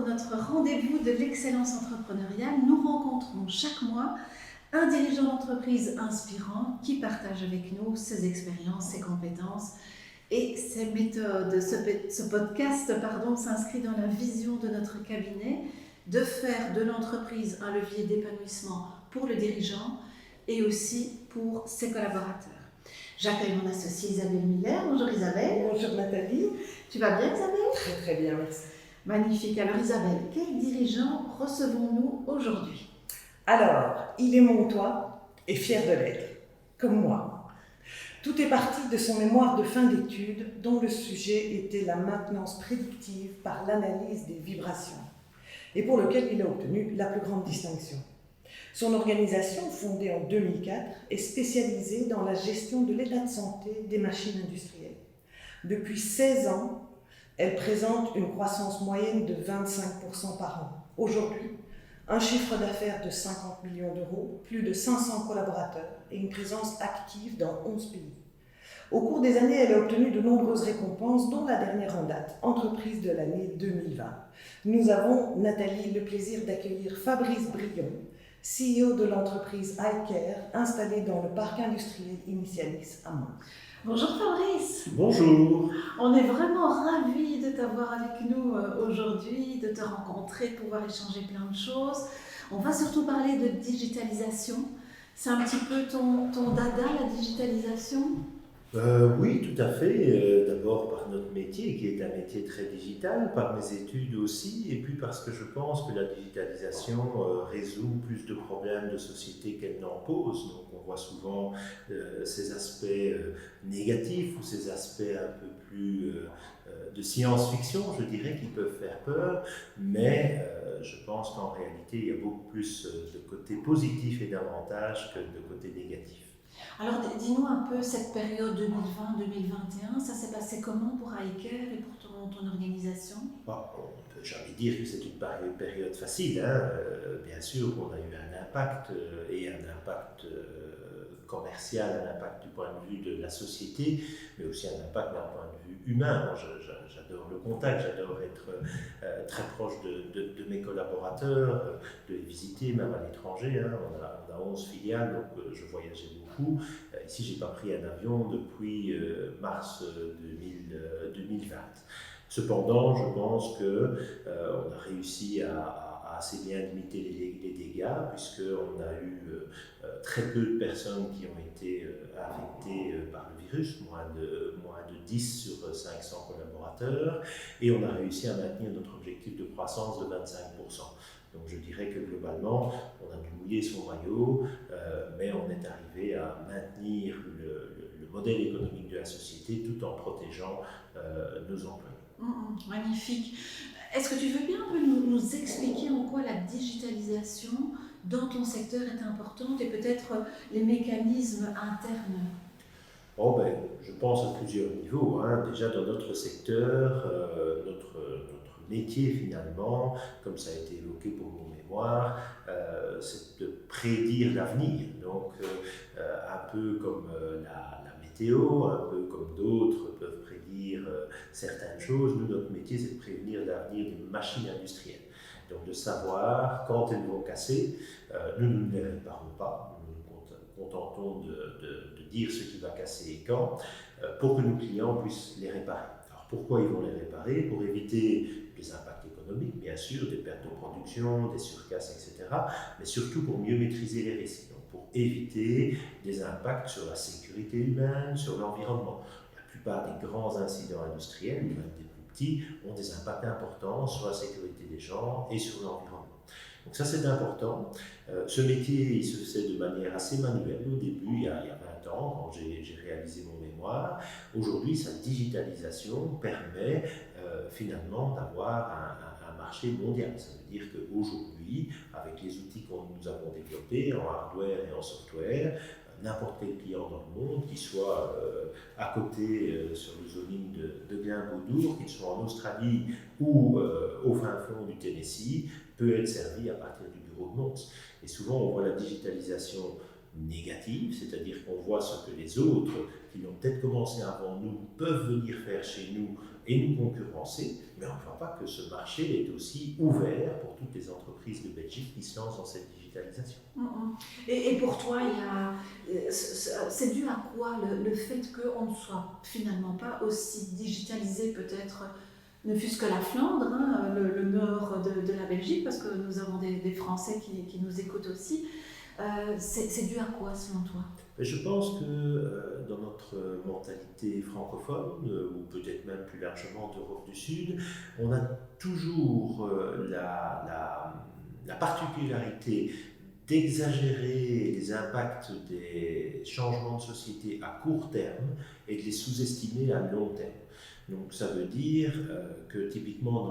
pour notre rendez-vous de l'excellence entrepreneuriale. Nous rencontrons chaque mois un dirigeant d'entreprise inspirant qui partage avec nous ses expériences, ses compétences et ses méthodes. Ce podcast s'inscrit dans la vision de notre cabinet de faire de l'entreprise un levier d'épanouissement pour le dirigeant et aussi pour ses collaborateurs. J'accueille mon associée Isabelle Miller. Bonjour Isabelle. Bonjour Nathalie. Tu vas bien Isabelle? Très très bien, merci. Magnifique. Alors Isabelle, quel dirigeant recevons-nous aujourd'hui? Alors, il est montois et fier de l'être, comme moi. Tout est parti de son mémoire de fin d'études dont le sujet était la maintenance prédictive par l'analyse des vibrations et pour lequel il a obtenu la plus grande distinction. Son organisation, fondée en 2004, est spécialisée dans la gestion de l'état de santé des machines industrielles. Depuis 16 ans, elle présente une croissance moyenne de 25% par an. Aujourd'hui, un chiffre d'affaires de 50 millions d'euros, plus de 500 collaborateurs et une présence active dans 11 pays. Au cours des années, elle a obtenu de nombreuses récompenses, dont la dernière en date, Entreprise de l'année 2020. Nous avons, Nathalie, le plaisir d'accueillir Fabrice Brion, CEO de l'entreprise iCare, installée dans le parc industriel Initialis à Mons. Bonjour Fabrice. Bonjour. On est vraiment ravis de t'avoir avec nous aujourd'hui, de te rencontrer, de pouvoir échanger plein de choses. On va surtout parler de digitalisation. C'est un petit peu ton dada, la digitalisation? Oui, tout à fait. D'abord par notre métier, qui est un métier très digital, par mes études aussi, et puis parce que je pense que la digitalisation résout plus de problèmes de société qu'elle n'en pose. Donc on voit souvent ces aspects négatifs ou ces aspects un peu plus de science-fiction, je dirais, qui peuvent faire peur, mais je pense qu'en réalité, il y a beaucoup plus de côté positif et d'avantages que de côté négatif. Alors dis-nous un peu cette période 2020-2021, ça s'est passé comment pour iCare et pour ton organisation? Bon, on ne peut jamais dire que c'est une période facile, hein. Bien sûr qu'on a eu un impact et un impact commercial, un impact du point de vue de la société, mais aussi un impact d'un point de vue humain. Moi, j'adore le contact, j'adore être très proche de mes collaborateurs, de les visiter, même à l'étranger. Hein. On a 11 filiales, donc je voyageais beaucoup. Ici, je n'ai pas pris un avion depuis mars 2020. Cependant, je pense qu'on a réussi à assez bien limiter les dégâts, puisqu'on a eu très peu de personnes qui ont été affectées par le virus, moins de 10 sur 500 collaborateurs, et on a réussi à maintenir notre objectif de croissance de 25%. Donc je dirais que globalement, on a dû mouiller son maillot, mais on est arrivé à maintenir le modèle économique de la société tout en protégeant nos employés. Magnifique. Est-ce que tu veux bien un peu nous expliquer en quoi la digitalisation dans ton secteur est importante et peut-être les mécanismes internes? Je pense à plusieurs niveaux. Hein. Déjà dans notre secteur, notre métier finalement, comme ça a été évoqué pour mon mémoire, c'est de prédire l'avenir. Donc un peu comme la météo, un peu comme d'autres peuvent prédire certaines choses, nous notre métier c'est de prévenir l'avenir des machines industrielles. Donc de savoir quand elles vont casser, nous ne les réparons pas, nous nous contentons de dire ce qui va casser et quand, pour que nos clients puissent les réparer. Alors pourquoi ils vont les réparer? Pour éviter des impacts économiques, bien sûr, des pertes de production, des surcasses, etc., mais surtout pour mieux maîtriser les risques, donc pour éviter des impacts sur la sécurité humaine, sur l'environnement. La plupart des grands incidents industriels, même des plus petits, ont des impacts importants sur la sécurité des gens et sur l'environnement. Donc ça c'est important. Ce métier il se fait de manière assez manuelle au début, il y a 20 ans, quand j'ai réalisé mon mémoire. Aujourd'hui, sa digitalisation permet finalement d'avoir un marché mondial. Ça veut dire qu'aujourd'hui, avec les outils que nous avons développés en hardware et en software, n'importe quel client dans le monde, qu'il soit à côté sur le zoning de Glenn-Baudour, qu'il soit en Australie ou au fin fond du Tennessee, peut être servi à partir du bureau de Mons. Et souvent, on voit la digitalisation négative, c'est-à-dire qu'on voit ce que les autres, qui l'ont peut-être commencé avant nous, peuvent venir faire chez nous et nous concurrencer, mais on ne voit pas que ce marché est aussi ouvert pour toutes les entreprises de Belgique qui se lancent dans cette digitalisation. Et pour toi, c'est dû à quoi le fait qu'on ne soit finalement pas aussi digitalisé peut-être, ne fût-ce que la Flandre, hein, le nord de la Belgique, parce que nous avons des Français qui nous écoutent aussi. C'est dû à quoi selon toi? Je pense que dans notre mentalité francophone, ou peut-être même plus largement d'Europe du Sud, on a toujours la particularité d'exagérer les impacts des changements de société à court terme et de les sous-estimer à long terme. Donc ça veut dire que typiquement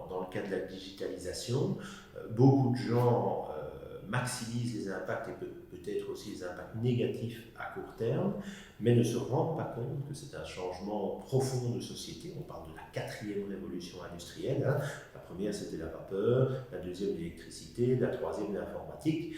dans le cas de la digitalisation, beaucoup de gens maximisent les impacts et peut-être aussi les impacts négatifs à court terme, mais ne se rendent pas compte que c'est un changement profond de société. On parle de la 4e révolution industrielle. Hein. La première, c'était la vapeur, la deuxième, l'électricité, la troisième, l'informatique.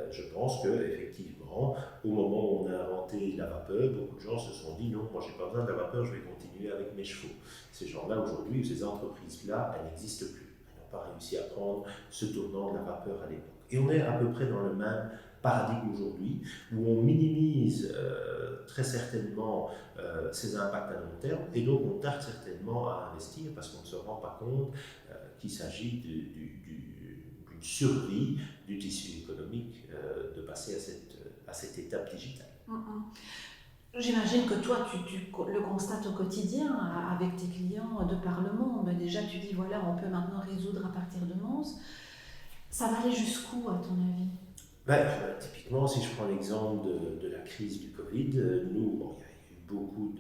Je pense qu'effectivement, au moment où on a inventé la vapeur, beaucoup de gens se sont dit non, moi j'ai pas besoin de la vapeur, je vais continuer avec mes chevaux. Ces gens-là aujourd'hui, ou ces entreprises-là, elles n'existent plus. Elles n'ont pas réussi à prendre ce tournant de la vapeur à l'époque. Et on est à peu près dans le même paradigme aujourd'hui, où on minimise très certainement ces impacts à long terme, et donc on tarde certainement à investir parce qu'on ne se rend pas compte qu'il s'agit d'une survie du tissu économique de passer à cette étape digitale. J'imagine que toi, tu le constates au quotidien avec tes clients de par le monde. Déjà, tu dis, voilà, on peut maintenant résoudre à partir de Mons. Ça va aller jusqu'où, à ton avis? Typiquement, si je prends l'exemple de la crise du Covid, nous, il y a eu beaucoup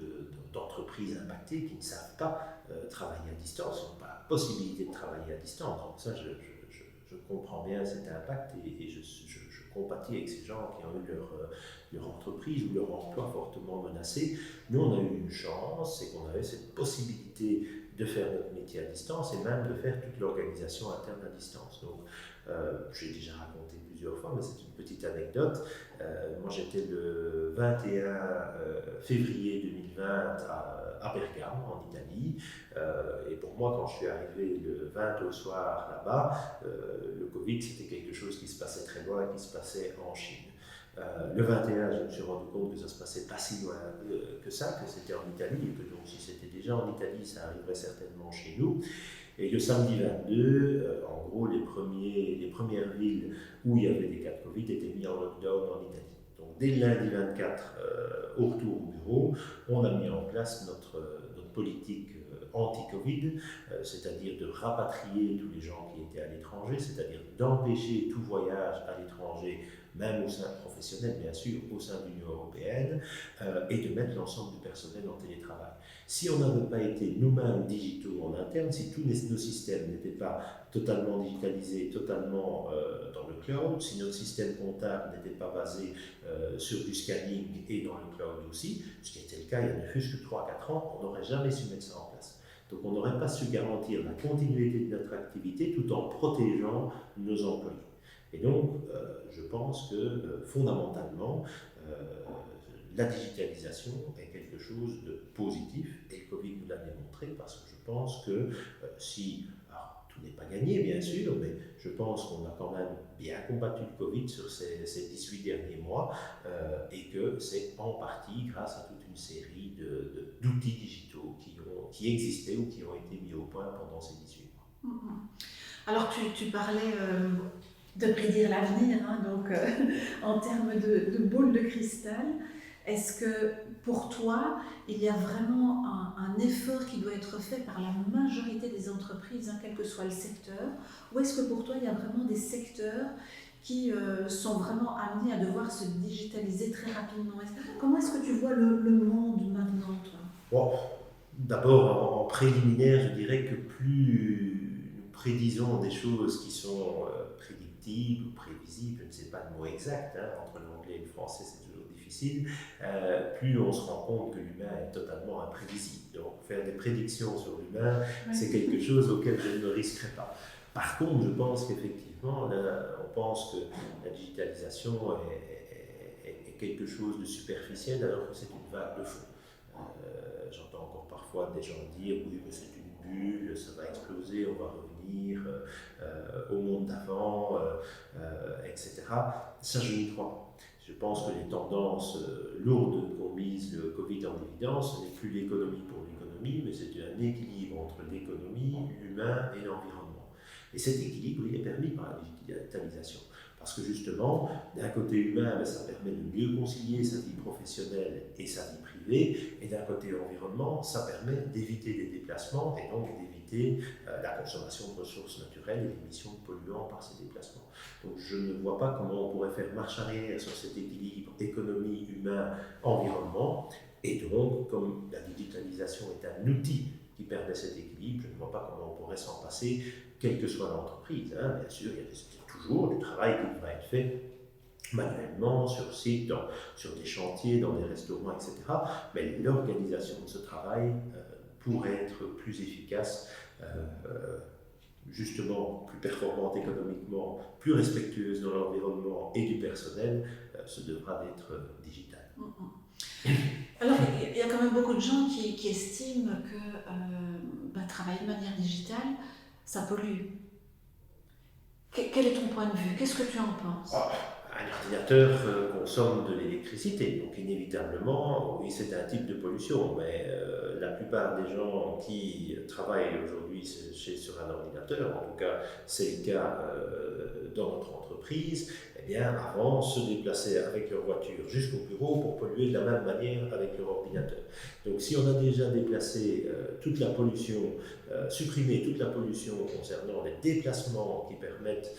d'entreprises impactées qui ne savent pas travailler à distance, n'ont pas la possibilité de travailler à distance. Donc ça, je comprends bien cet impact et je compatis avec ces gens qui ont eu leur entreprise ou leur emploi fortement menacé. Nous, on a eu une chance, c'est qu'on avait cette possibilité de faire notre métier à distance et même de faire toute l'organisation interne à distance. Donc, j'ai déjà raconté plusieurs fois, mais c'est une petite anecdote. Moi, j'étais le 21 février 2020 à Bergame, en Italie. Et pour moi, quand je suis arrivé le 20 au soir là-bas, le Covid, c'était quelque chose qui se passait très loin, qui se passait en Chine. Le 21, je me suis rendu compte que ça se passait pas si loin que ça, que c'était en Italie, et que donc si c'était déjà en Italie, ça arriverait certainement chez nous. Et le samedi 22, en gros, les premières villes où il y avait des cas de Covid étaient mis en lockdown en Italie. Donc dès le lundi 24, au retour au bureau, on a mis en place notre politique anti-Covid, c'est-à-dire de rapatrier tous les gens qui étaient à l'étranger, c'est-à-dire d'empêcher tout voyage à l'étranger, même au sein professionnel, bien sûr, au sein de l'Union européenne, et de mettre l'ensemble du personnel en télétravail. Si on n'avait pas été nous-mêmes digitaux en interne, si tous nos systèmes n'étaient pas totalement digitalisés, totalement dans le cloud, si notre système comptable n'était pas basé sur du scanning et dans le cloud aussi, ce qui était le cas il y a ne fût-ce que 3-4 ans, on n'aurait jamais su mettre ça en place. Donc on n'aurait pas su garantir la continuité de notre activité tout en protégeant nos employés. Et donc, je pense que fondamentalement, la digitalisation est quelque chose de positif, et le Covid nous l'a démontré, parce que je pense que alors, tout n'est pas gagné bien sûr, mais je pense qu'on a quand même bien combattu le Covid sur ces 18 derniers mois, et que c'est en partie grâce à toute une série d'outils digitaux qui existaient ou qui ont été mis au point pendant ces 18 mois. Alors tu parlais de prédire l'avenir, hein, donc en termes de boule de cristal, est-ce que pour toi, il y a vraiment un effort qui doit être fait par la majorité des entreprises, hein, quel que soit le secteur, ou est-ce que pour toi, il y a vraiment des secteurs qui sont vraiment amenés à devoir se digitaliser très rapidement? Comment est-ce que tu vois le monde maintenant, toi? Bon, d'abord, en préliminaire, je dirais que plus nous prédisons des choses qui sont prédictibles ou prévisibles, je ne sais pas le mot exact, hein, entre l'anglais et le français c'est toujours difficile, plus on se rend compte que l'humain est totalement imprévisible. Donc faire des prédictions sur l'humain, c'est quelque chose auquel je ne me risquerai pas. Par contre, je pense qu'effectivement, on pense que la digitalisation est quelque chose de superficiel alors que c'est une vague de fond. J'entends encore parfois des gens dire oui, mais c'est une bulle, ça va exploser, on va revenir au monde d'avant, etc. Ça, je n'y crois pas. Je pense que les tendances lourdes qu'ont mises le Covid en évidence, ce n'est plus l'économie pour l'économie, mais c'est un équilibre entre l'économie, l'humain et l'environnement. Et cet équilibre, il est permis par la digitalisation. Parce que justement, d'un côté humain, ça permet de mieux concilier sa vie professionnelle et sa vie privée, et d'un côté environnement, ça permet d'éviter des déplacements et donc d'éviter la consommation de ressources naturelles et l'émission de polluants par ces déplacements. Donc je ne vois pas comment on pourrait faire marche arrière sur cet équilibre économie, humain, environnement, et donc comme la digitalisation est un outil qui permet cet équilibre, je ne vois pas comment on pourrait s'en passer, quelle que soit l'entreprise. Bien sûr, il y a toujours du travail qui devra être fait manuellement, sur site, sur des chantiers, dans des restaurants, etc. Mais l'organisation de ce travail pourrait être plus efficace, justement plus performante économiquement, plus respectueuse de l'environnement et du personnel, ce devra d'être digital. Alors, il y a quand même beaucoup de gens qui estiment que travailler de manière digitale, ça pollue. Quel est ton point de vue? Qu'est-ce que tu en penses? Un ordinateur consomme de l'électricité, donc inévitablement, oui, c'est un type de pollution, mais la plupart des gens qui travaillent aujourd'hui sur un ordinateur, en tout cas c'est le cas dans notre entreprise, eh bien avant se déplaçaient avec leur voiture jusqu'au bureau pour polluer de la même manière avec leur ordinateur. Donc si on a déjà déplacé toute la pollution, supprimé toute la pollution concernant les déplacements qui permettent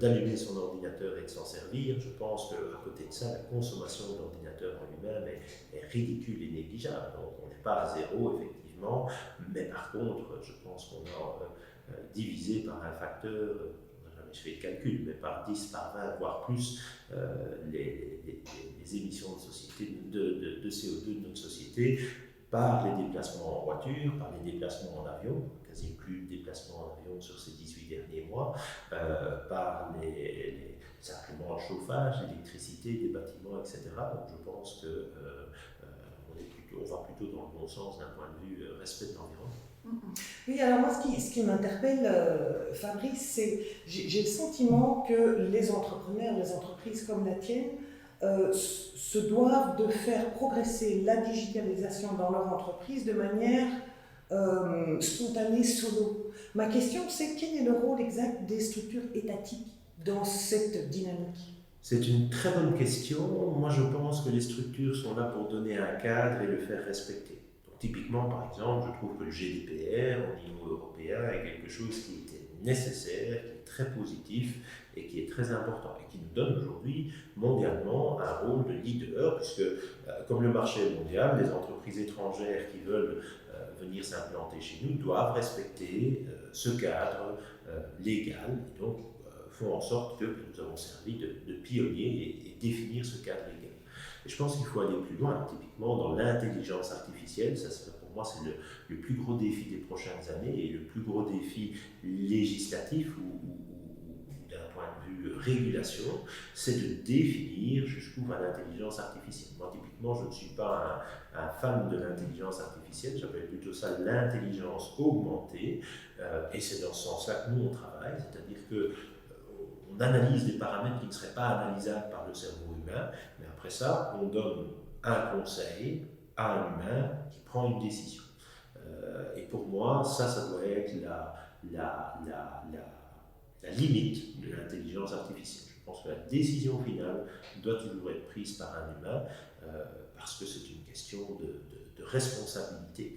d'allumer son ordinateur et de s'en servir, je pense qu'à côté de ça, la consommation de l'ordinateur en lui-même est ridicule et négligeable. Donc on n'est pas à zéro, effectivement, mais par contre, je pense qu'on a divisé par un facteur, on n'a jamais fait de calcul, mais par 10, par 20, voire plus, les émissions de CO2 de notre société, par les déplacements en voiture, par les déplacements en avion, quasi plus de déplacements en avion sur ces 18 derniers mois, par les arguments de chauffage, l'électricité des bâtiments, etc. Donc je pense qu'on va plutôt dans le bon sens d'un point de vue respect de l'environnement. Oui, alors moi, ce qui m'interpelle, Fabrice, c'est j'ai le sentiment que les entrepreneurs, les entreprises comme la tienne, se doivent de faire progresser la digitalisation dans leur entreprise de manière spontanée, solo. Ma question, c'est quel est le rôle exact des structures étatiques dans cette dynamique? C'est une très bonne question. Moi, je pense que les structures sont là pour donner un cadre et le faire respecter. Donc, typiquement, par exemple, je trouve que le GDPR au niveau européen est quelque chose qui était nécessaire, qui est très positif et qui est très important et qui nous donne aujourd'hui mondialement un rôle de leader puisque comme le marché est mondial, les entreprises étrangères qui veulent venir s'implanter chez nous doivent respecter ce cadre légal et donc font en sorte que nous avons servi de pionniers et définir ce cadre légal. Et je pense qu'il faut aller plus loin, typiquement dans l'intelligence artificielle, pour moi c'est le plus gros défi des prochaines années et le plus gros défi législatif ou d'un point de vue régulation, c'est de définir jusqu'où va l'intelligence artificielle. Moi typiquement je ne suis pas un fan de l'intelligence artificielle, j'appelle plutôt ça l'intelligence augmentée et c'est dans ce sens-là que nous on travaille, c'est-à-dire que on analyse des paramètres qui ne seraient pas analysables par le cerveau humain, mais après ça, on donne un conseil à un humain qui prend une décision. Et pour moi, ça doit être la limite de l'intelligence artificielle. Je pense que la décision finale doit toujours être prise par un humain, parce que c'est une question de responsabilité.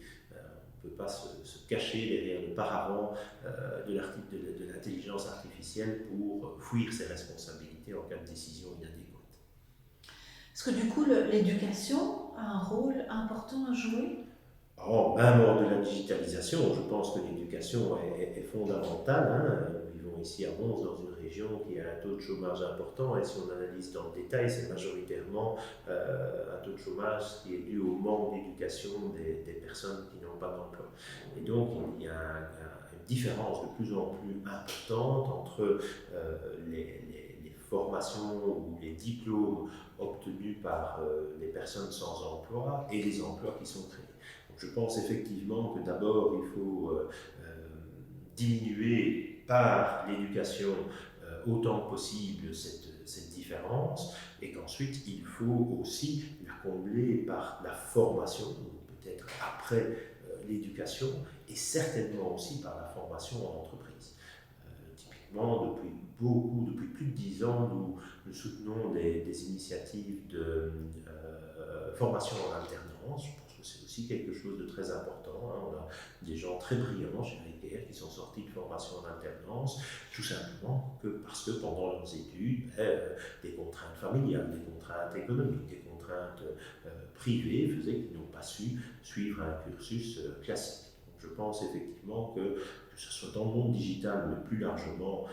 On ne peut pas se cacher derrière le paravent de l'intelligence artificielle pour fuir ses responsabilités en cas de décision inadéquate. Est-ce que du coup l'éducation a un rôle important à jouer? Même hors de la digitalisation, je pense que l'éducation est fondamentale. Nous vivons ici à Mons, dans une région qui a un taux de chômage important, et si on analyse dans le détail, c'est majoritairement un taux de chômage qui est dû au manque d'éducation des personnes qui n'ont pas d'emploi. Et donc, il y a une différence de plus en plus importante entre les formations ou les diplômes obtenus par les personnes sans emploi et les emplois qui sont créés. Donc je pense effectivement que d'abord il faut diminuer par l'éducation autant que possible cette différence, et qu'ensuite il faut aussi la combler par la formation, peut-être après l'éducation, et certainement aussi par la formation en entreprise. Typiquement, depuis plus de 10 ans, nous soutenons des initiatives de formation en alternance. Je pense que c'est aussi quelque chose de très important. On a des gens très brillants chez Ricoeur qui sont sortis de formation en alternance, tout simplement parce que pendant leurs études, des contraintes familiales, des contraintes économiques, des contraintes privées faisaient qu'ils n'ont pas su suivre un cursus classique. Donc je pense effectivement que ce soit dans le monde digital, mais plus largement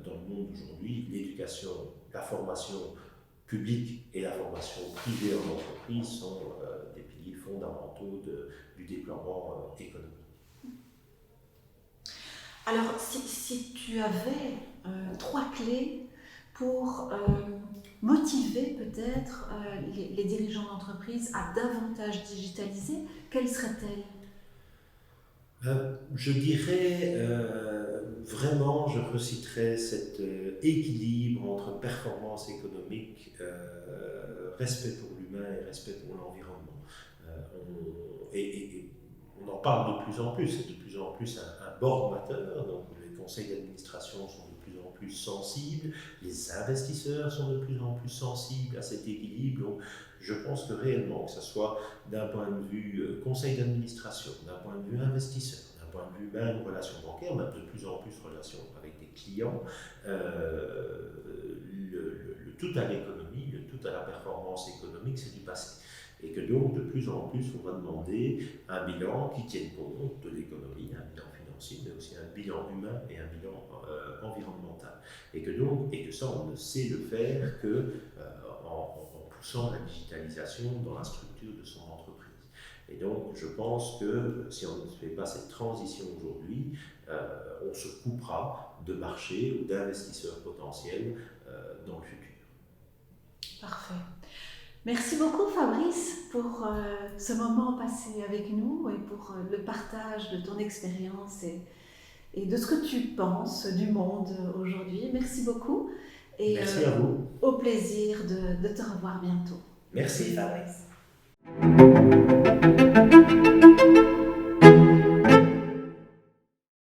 dans le monde d'aujourd'hui, l'éducation, la formation publique et la formation privée en entreprise sont des piliers fondamentaux du déploiement économique. Alors, si tu avais 3 clés pour motiver peut-être les dirigeants d'entreprise à davantage digitaliser, quelles seraient-elles ? Je dirais vraiment, je reciterais cet équilibre entre performance économique, respect pour l'humain et respect pour l'environnement. On en parle de plus en plus, c'est de plus en plus un board matter, donc les conseils d'administration sont de plus en plus sensibles, les investisseurs sont de plus en plus sensibles à cet équilibre. Donc, je pense que réellement, que ce soit d'un point de vue conseil d'administration, d'un point de vue investisseur, d'un point de vue même relations bancaires, même de plus en plus relations avec des clients, le tout à l'économie, le tout à la performance économique, c'est du passé. Et que donc, de plus en plus, on va demander un bilan qui tienne compte de l'économie, un bilan financier, mais aussi un bilan humain et un bilan environnemental. Et que ça, on ne sait le faire que en poussant la digitalisation dans la structure de son entreprise. Et donc, je pense que si on ne fait pas cette transition aujourd'hui, on se coupera de marchés ou d'investisseurs potentiels dans le futur. Parfait. Merci beaucoup Fabrice pour ce moment passé avec nous et pour le partage de ton expérience et de ce que tu penses du monde aujourd'hui. Merci beaucoup et merci à vous. Au plaisir de te revoir bientôt. Merci Fabrice.